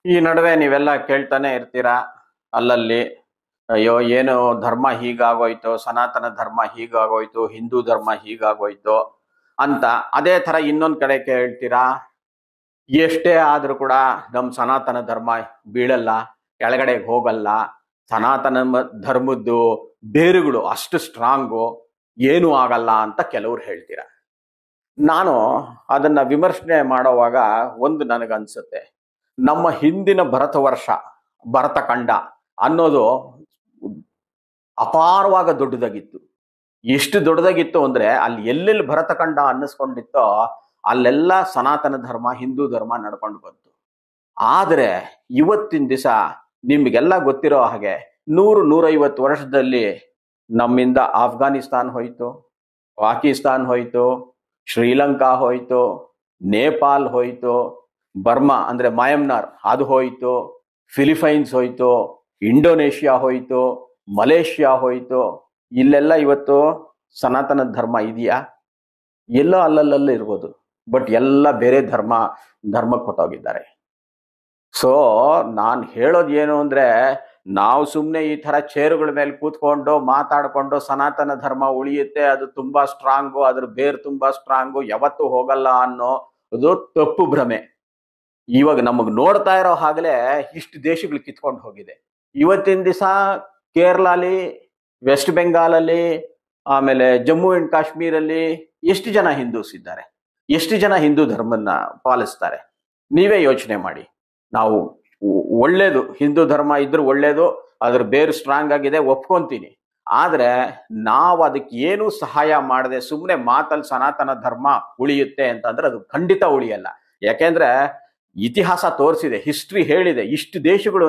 ಈ ನಡುವೆ ನೀವೆಲ್ಲ ಕೇಳ್ತಾನೆ ಇರ್ತೀರಾ ಅಲ್ಲಲ್ಲಿ, ಅಯ್ಯೋ ಏನು ಧರ್ಮ ಹೀಗಾಗೋಯ್ತು, ಸನಾತನ ಧರ್ಮ ಹೀಗಾಗೋಯ್ತು, ಹಿಂದೂ ಧರ್ಮ ಹೀಗಾಗೋಯ್ತು ಅಂತ. ಅದೇ ತರ ಇನ್ನೊಂದ್ ಕಡೆ ಕೇಳ್ತೀರಾ, ಎಷ್ಟೇ ಆದ್ರೂ ಕೂಡ ನಮ್ ಸನಾತನ ಧರ್ಮ ಬೀಳಲ್ಲ, ಕೆಳಗಡೆ ಹೋಗಲ್ಲ, ಸನಾತನ ಧರ್ಮದ್ದು ಬೇರುಗಳು ಅಷ್ಟು ಸ್ಟ್ರಾಂಗು, ಏನೂ ಆಗಲ್ಲ ಅಂತ ಕೆಲವ್ರು ಹೇಳ್ತೀರಾ. ನಾನು ಅದನ್ನ ವಿಮರ್ಶನೆ ಮಾಡೋವಾಗ ಒಂದು ನನಗನ್ಸುತ್ತೆ, ನಮ್ಮ ಹಿಂದಿನ ಭರತ ವರ್ಷ, ಭರತಖಂಡ ಅನ್ನೋದು ಅಪಾರವಾಗ ದೊಡ್ಡದಾಗಿತ್ತು. ಎಷ್ಟು ದೊಡ್ಡದಾಗಿತ್ತು ಅಂದ್ರೆ ಅಲ್ಲಿ ಎಲ್ಲೆಲ್ಲಿ ಭರತಖಂಡ ಅನ್ನಿಸ್ಕೊಂಡಿತ್ತೋ ಅಲ್ಲೆಲ್ಲ ಸನಾತನ ಧರ್ಮ, ಹಿಂದೂ ಧರ್ಮ ನಡ್ಕೊಂಡು ಬಂತು. ಆದ್ರೆ ಇವತ್ತಿನ ದಿವಸ ನಿಮ್ಗೆಲ್ಲ ಗೊತ್ತಿರೋ ಹಾಗೆ 100-150 ವರ್ಷದಲ್ಲಿ ನಮ್ಮಿಂದ ಆಫ್ಘಾನಿಸ್ತಾನ್ ಹೋಯ್ತು, ಪಾಕಿಸ್ತಾನ್ ಹೋಯ್ತು, ಶ್ರೀಲಂಕಾ ಹೋಯ್ತು, ನೇಪಾಲ್ ಹೋಯ್ತು, ಬರ್ಮಾ ಅಂದ್ರೆ ಮಯನ್ಮಾರ್ ಅದು ಹೋಯ್ತು, ಫಿಲಿಪೈನ್ಸ್ ಹೋಯ್ತು, ಇಂಡೋನೇಷ್ಯಾ ಹೋಯ್ತು, ಮಲೇಷ್ಯಾ ಹೋಯ್ತು. ಇಲ್ಲೆಲ್ಲ ಇವತ್ತು ಸನಾತನ ಧರ್ಮ ಇದೆಯಾ? ಎಲ್ಲೋ ಅಲ್ಲಲ್ಲ ಇರ್ಬೋದು, ಬಟ್ ಎಲ್ಲ ಬೇರೆ ಧರ್ಮಕ್ಕೆ ಹೊಟ್ಟೋಗಿದ್ದಾರೆ. ಸೊ ನಾನು ಹೇಳೋದು ಏನು ಅಂದ್ರೆ, ನಾವು ಸುಮ್ಮನೆ ಈ ತರ ಚೇರುಗಳ ಮೇಲೆ ಕೂತ್ಕೊಂಡು ಮಾತಾಡ್ಕೊಂಡು ಸನಾತನ ಧರ್ಮ ಉಳಿಯುತ್ತೆ, ಅದು ತುಂಬಾ ಸ್ಟ್ರಾಂಗು, ಅದ್ರ ಬೇರ್ ತುಂಬಾ ಸ್ಟ್ರಾಂಗು, ಯಾವತ್ತೂ ಹೋಗಲ್ಲ ಅನ್ನೋ ಅದು ತಪ್ಪು ಭ್ರಮೆ. ಇವಾಗ ನಮಗ್ ನೋಡ್ತಾ ಇರೋ ಹಾಗಲೇ ಇಷ್ಟು ದೇಶಗಳು ಕಿತ್ಕೊಂಡು ಹೋಗಿದೆ. ಇವತ್ತಿನ ದಿವಸ ಕೇರಳಲ್ಲಿ, ವೆಸ್ಟ್ ಬೆಂಗಾಲಲ್ಲಿ, ಆಮೇಲೆ ಜಮ್ಮು ಅಂಡ್ ಕಾಶ್ಮೀರಲ್ಲಿ ಎಷ್ಟು ಜನ ಹಿಂದೂಸ್ ಇದ್ದಾರೆ, ಎಷ್ಟು ಜನ ಹಿಂದೂ ಧರ್ಮನ ಪಾಲಿಸ್ತಾರೆ? ನೀವೇ ಯೋಚನೆ ಮಾಡಿ. ನಾವು ಒಳ್ಳೇದು, ಹಿಂದೂ ಧರ್ಮ ಇದ್ರೂ ಒಳ್ಳೇದು, ಅದ್ರ ಬೇರು ಸ್ಟ್ರಾಂಗ್ ಆಗಿದೆ, ಒಪ್ಕೊಂತೀನಿ. ಆದ್ರೆ ನಾವು ಅದಕ್ಕೆ ಏನು ಸಹಾಯ ಮಾಡದೆ ಸುಮ್ಮನೆ ಮಾತಲ್ಲಿ ಸನಾತನ ಧರ್ಮ ಉಳಿಯುತ್ತೆ ಅಂತಂದ್ರೆ ಅದು ಖಂಡಿತ ಉಳಿಯಲ್ಲ. ಯಾಕೆಂದ್ರೆ ಇತಿಹಾಸ ತೋರಿಸಿದೆ, ಹಿಸ್ಟ್ರಿ ಹೇಳಿದೆ, ಇಷ್ಟು ದೇಶಗಳು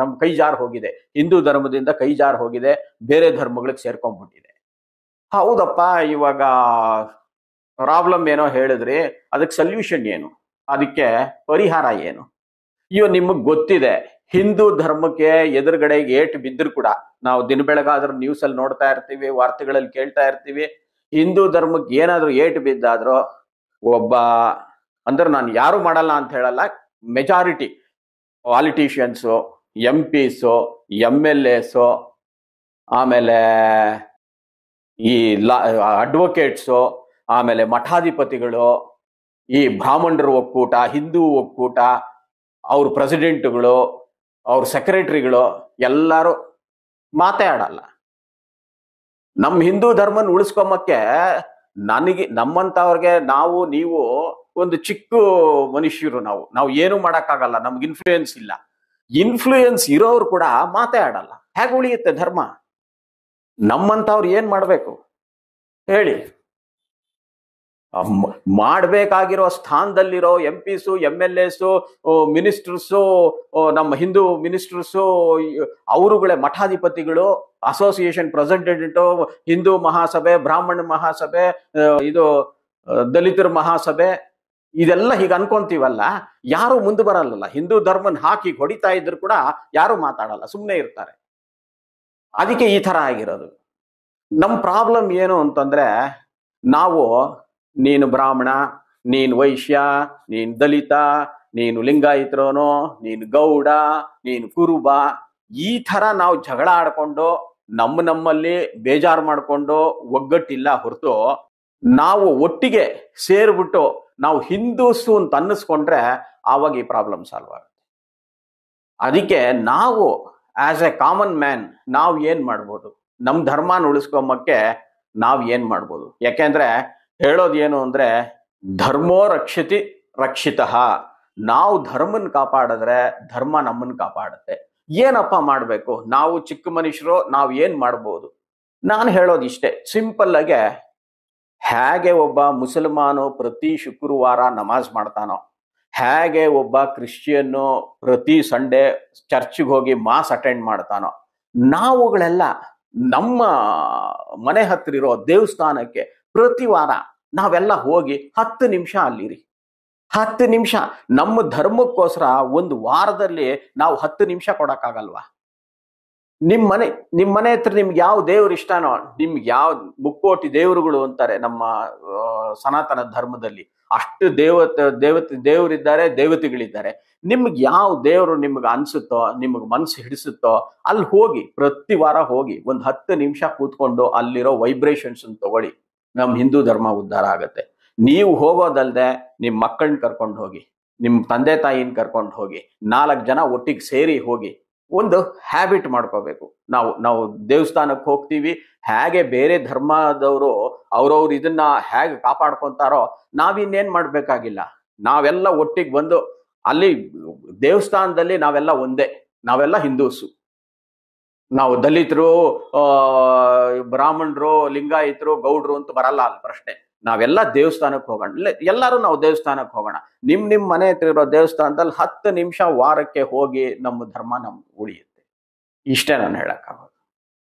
ನಮ್ ಕೈ ಜಾರ್ ಹೋಗಿದೆ, ಹಿಂದೂ ಧರ್ಮದಿಂದ ಕೈ ಜಾರ್ ಹೋಗಿದೆ, ಬೇರೆ ಧರ್ಮಗಳಿಗೆ ಸೇರ್ಕೊಂಡ್ಬಿಟ್ಟಿದೆ. ಹೌದಪ್ಪ, ಇವಾಗ ಪ್ರಾಬ್ಲಮ್ ಏನೋ ಹೇಳಿದ್ರಿ, ಅದಕ್ಕೆ ಸೊಲ್ಯೂಷನ್ ಏನು, ಅದಕ್ಕೆ ಪರಿಹಾರ ಏನು? ಇವ ನಿಮಗ್ ಗೊತ್ತಿದೆ, ಹಿಂದೂ ಧರ್ಮಕ್ಕೆ ಎದುರುಗಡೆ ಏಟು ಬಿದ್ದರೂ ಕೂಡ, ನಾವು ದಿನ ಬೆಳಗಾದ್ರೂ ನ್ಯೂಸ್ ಅಲ್ಲಿ ನೋಡ್ತಾ ಇರ್ತೀವಿ, ವಾರ್ತೆಗಳಲ್ಲಿ ಕೇಳ್ತಾ ಇರ್ತೀವಿ, ಹಿಂದೂ ಧರ್ಮಕ್ಕೆ ಏನಾದ್ರೂ ಏಟು ಬಿದ್ದಾದ್ರೂ ಒಬ್ಬ, ಅಂದ್ರೆ ನಾನು ಯಾರು ಮಾಡಲ್ಲ ಅಂತ ಹೇಳಲ್ಲ, ಮೆಜಾರಿಟಿ ಪಾಲಿಟಿಷಿಯನ್ಸು, MP ಸು, MLAs, ಆಮೇಲೆ ಈ ಅಡ್ವೊಕೇಟ್ಸು, ಆಮೇಲೆ ಮಠಾಧಿಪತಿಗಳು, ಈ ಬ್ರಾಹ್ಮಣರ ಒಕ್ಕೂಟ, ಹಿಂದೂ ಒಕ್ಕೂಟ, ಅವ್ರ ಪ್ರೆಸಿಡೆಂಟ್ಗಳು, ಅವ್ರ ಸೆಕ್ರೆಟರಿಗಳು ಎಲ್ಲರೂ ಮಾತೇ ಆಡಲ್ಲ. ನಮ್ಮ ಹಿಂದೂ ಧರ್ಮನ ಉಳಿಸ್ಕೊಂಬಕ್ಕೆ ನಮ್ಮಂತವ್ರಿಗೆ, ನೀವು ಒಂದು ಚಿಕ್ಕ ಮನುಷ್ಯರು, ನಾವು ಏನು ಮಾಡಕ್ಕಾಗಲ್ಲ, ನಮ್ಗೆ ಇನ್ಫ್ಲೂಯೆನ್ಸ್ ಇಲ್ಲ. ಇನ್ಫ್ಲೂಯೆನ್ಸ್ ಇರೋರು ಕೂಡ ಮಾತೇ ಆಡಲ್ಲ. ಹೇಗೆ ಉಳಿಯುತ್ತೆ ಧರ್ಮ? ನಮ್ಮಂತವ್ರು ಏನ್ ಮಾಡ್ಬೇಕು ಹೇಳಿ? ಮಾಡ್ಬೇಕಾಗಿರೋ ಸ್ಥಾನದಲ್ಲಿರೋ MP ಸು, MLAs, ಮಿನಿಸ್ಟರ್ಸು, ನಮ್ಮ ಹಿಂದೂ ಮಿನಿಸ್ಟರ್ಸು, ಅವರುಗಳೇ ಮಠಾಧಿಪತಿಗಳು, ಅಸೋಸಿಯೇಷನ್ ಪ್ರೆಸಿಡೆಂಟ್, ಹಿಂದೂ ಮಹಾಸಭೆ, ಬ್ರಾಹ್ಮಣ ಮಹಾಸಭೆ, ಇದು ದಲಿತರ ಮಹಾಸಭೆ, ಇದೆಲ್ಲ ಹೀಗೆ ಅನ್ಕೊಂತೀವಲ್ಲ, ಯಾರು ಮುಂದೆ ಬರಲ್ಲ. ಹಿಂದೂ ಧರ್ಮನ್ ಹಾಕಿ ಹೊಡಿತಾ ಇದ್ರು ಕೂಡ ಯಾರು ಮಾತಾಡಲ್ಲ, ಸುಮ್ಮನೆ ಇರ್ತಾರೆ. ಅದಕ್ಕೆ ಈ ತರ ಆಗಿರೋದು. ನಮ್ ಪ್ರಾಬ್ಲಮ್ ಏನು ಅಂತಂದ್ರೆ, ನಾವು ನೀನು ಬ್ರಾಹ್ಮಣ, ನೀನು ವೈಶ್ಯ, ನೀನು ದಲಿತ, ನೀನು ಲಿಂಗಾಯತರೋನು, ನೀನು ಗೌಡ, ನೀನು ಕುರುಬ, ಈ ತರ ನಾವು ಜಗಳ ಆಡ್ಕೊಂಡು ನಮ್ಮಲ್ಲಿ ಬೇಜಾರು ಮಾಡ್ಕೊಂಡು ಒಗ್ಗಟ್ಟಿಲ್ಲ ಹೊರತು, ನಾವು ಒಟ್ಟಿಗೆ ಸೇರ್ಬಿಟ್ಟು ನಾವು ಹಿಂದೂಸು ಅಂತ ಅನ್ನಿಸ್ಕೊಂಡ್ರೆ ಆವಾಗ ಈ ಪ್ರಾಬ್ಲಮ್ ಸಾಲ್ವ್ ಆಗುತ್ತೆ. ಅದಕ್ಕೆ ನಾವು ಆಸ್ ಎ ಕಾಮನ್ ಮ್ಯಾನ್ ನಾವು ಏನ್ ಮಾಡ್ಬೋದು, ನಮ್ ಧರ್ಮನ ಉಳಿಸ್ಕೊಂಬಕ್ಕೆ ನಾವ್ ಏನ್ ಮಾಡ್ಬೋದು? ಯಾಕೆಂದ್ರೆ ಹೇಳೋದು ಏನು ಅಂದ್ರೆ, ಧರ್ಮೋ ರಕ್ಷಿತಿ ರಕ್ಷಿತಃ. ನಾವು ಧರ್ಮನ್ ಕಾಪಾಡಿದ್ರೆ ಧರ್ಮ ನಮ್ಮನ್ ಕಾಪಾಡುತ್ತೆ. ಏನಪ್ಪ ಮಾಡ್ಬೇಕು? ನಾವು ಚಿಕ್ಕ ಮನುಷ್ಯರು, ನಾವು ಏನ್ ಮಾಡ್ಬೋದು? ನಾನು ಹೇಳೋದು ಇಷ್ಟೇ ಸಿಂಪಲ್ ಆಗಿ, ಹೇಗೆ ಒಬ್ಬ ಮುಸಲ್ಮಾನು ಪ್ರತಿ ಶುಕ್ರವಾರ ನಮಾಜ್ ಮಾಡ್ತಾನೋ, ಹೇಗೆ ಒಬ್ಬ ಕ್ರಿಶ್ಚಿಯನ್ನು ಪ್ರತಿ ಸಂಡೇ ಚರ್ಚ್ಗೆ ಹೋಗಿ ಮಾಸ್ ಅಟೆಂಡ್ ಮಾಡ್ತಾನೋ, ನಾವುಗಳೆಲ್ಲ ನಮ್ಮ ಮನೆ ಹತ್ರ ಇರೋ ದೇವಸ್ಥಾನಕ್ಕೆ ಪ್ರತಿ ವಾರ ನಾವೆಲ್ಲ ಹೋಗಿ 10 ನಿಮಿಷ ಅಲ್ಲಿರಿ. 10 ನಿಮಿಷ ನಮ್ಮ ಧರ್ಮಕ್ಕೋಸ್ಕರ ಒಂದು ವಾರದಲ್ಲಿ ನಾವು 10 ನಿಮಿಷ ಕೊಡಕ್ಕಾಗಲ್ವಾ? ನಿಮ್ ಮನೆ ಹತ್ರ ನಿಮ್ಗೆ ಯಾವ ದೇವ್ರು ಇಷ್ಟನೋ, ನಿಮ್ಗೆ ಯಾವ ಮುಕ್ಕೋಟಿ ದೇವರುಗಳು ಅಂತಾರೆ ನಮ್ಮ ಸನಾತನ ಧರ್ಮದಲ್ಲಿ. ಅಷ್ಟು ದೇವರಿದ್ದಾರೆ, ದೇವತೆಗಳಿದ್ದಾರೆ. ನಿಮ್ಗೆ ಯಾವ ದೇವರು ನಿಮ್ಗೆ ಅನ್ಸುತ್ತೋ, ನಿಮ್ಗೆ ಮನ್ಸು ಹಿಡಿಸುತ್ತೋ ಅಲ್ಲಿ ಹೋಗಿ, ಪ್ರತಿ ವಾರ ಹೋಗಿ ಒಂದ್ 10 ನಿಮಿಷ ಕೂತ್ಕೊಂಡು ಅಲ್ಲಿರೋ ವೈಬ್ರೇಷನ್ಸ್ ತಗೊಳ್ಳಿ. ನಮ್ ಹಿಂದೂ ಧರ್ಮ ಉದ್ಧಾರ ಆಗತ್ತೆ. ನೀವು ಹೋಗೋದಲ್ದೆ ನಿಮ್ ಮಕ್ಕಳನ್ನ ಕರ್ಕೊಂಡು ಹೋಗಿ, ನಿಮ್ ತಂದೆ ತಾಯಿನ ಕರ್ಕೊಂಡು ಹೋಗಿ, 4 ಜನ ಒಟ್ಟಿಗೆ ಸೇರಿ ಹೋಗಿ ಒಂದು ಹ್ಯಾಬಿಟ್ ಮಾಡ್ಕೋಬೇಕು. ನಾವು ದೇವಸ್ಥಾನಕ್ಕೆ ಹೋಗ್ತೀವಿ, ಹೇಗೆ ಬೇರೆ ಧರ್ಮದವರು ಅವ್ರವ್ರು ಇದನ್ನ ಹೇಗೆ ಕಾಪಾಡ್ಕೊಂತಾರೋ ನಾವಿನ್ನೇನ್ ಮಾಡ್ಬೇಕಾಗಿಲ್ಲ. ನಾವೆಲ್ಲ ಒಟ್ಟಿಗೆ ಬಂದು ಅಲ್ಲಿ ದೇವಸ್ಥಾನದಲ್ಲಿ ನಾವೆಲ್ಲ ಒಂದೇ, ನಾವೆಲ್ಲ ಹಿಂದೂಸು. ನಾವು ದಲಿತರು, ಬ್ರಾಹ್ಮಣರು, ಲಿಂಗಾಯತರು, ಗೌಡ್ರು ಅಂತ ಬರಲ್ಲ ಅಲ್ಲಿ ಪ್ರಶ್ನೆ. ನಾವೆಲ್ಲ ದೇವಸ್ಥಾನಕ್ಕೆ ಹೋಗೋಣ, ಎಲ್ಲರೂ ನಾವು ದೇವಸ್ಥಾನಕ್ಕೆ ಹೋಗೋಣ. ನಿಮ್ ಮನೆ ಹತ್ರ ಇರೋ ದೇವಸ್ಥಾನದಲ್ಲಿ 10 ನಿಮಿಷ ವಾರಕ್ಕೆ ಹೋಗಿ ನಮ್ಮ ಧರ್ಮ ನಮ್ಗೆ ಉಳಿಯುತ್ತೆ. ಇಷ್ಟೇ ನಾನು ಹೇಳಕ್ಕಾಗೋದು.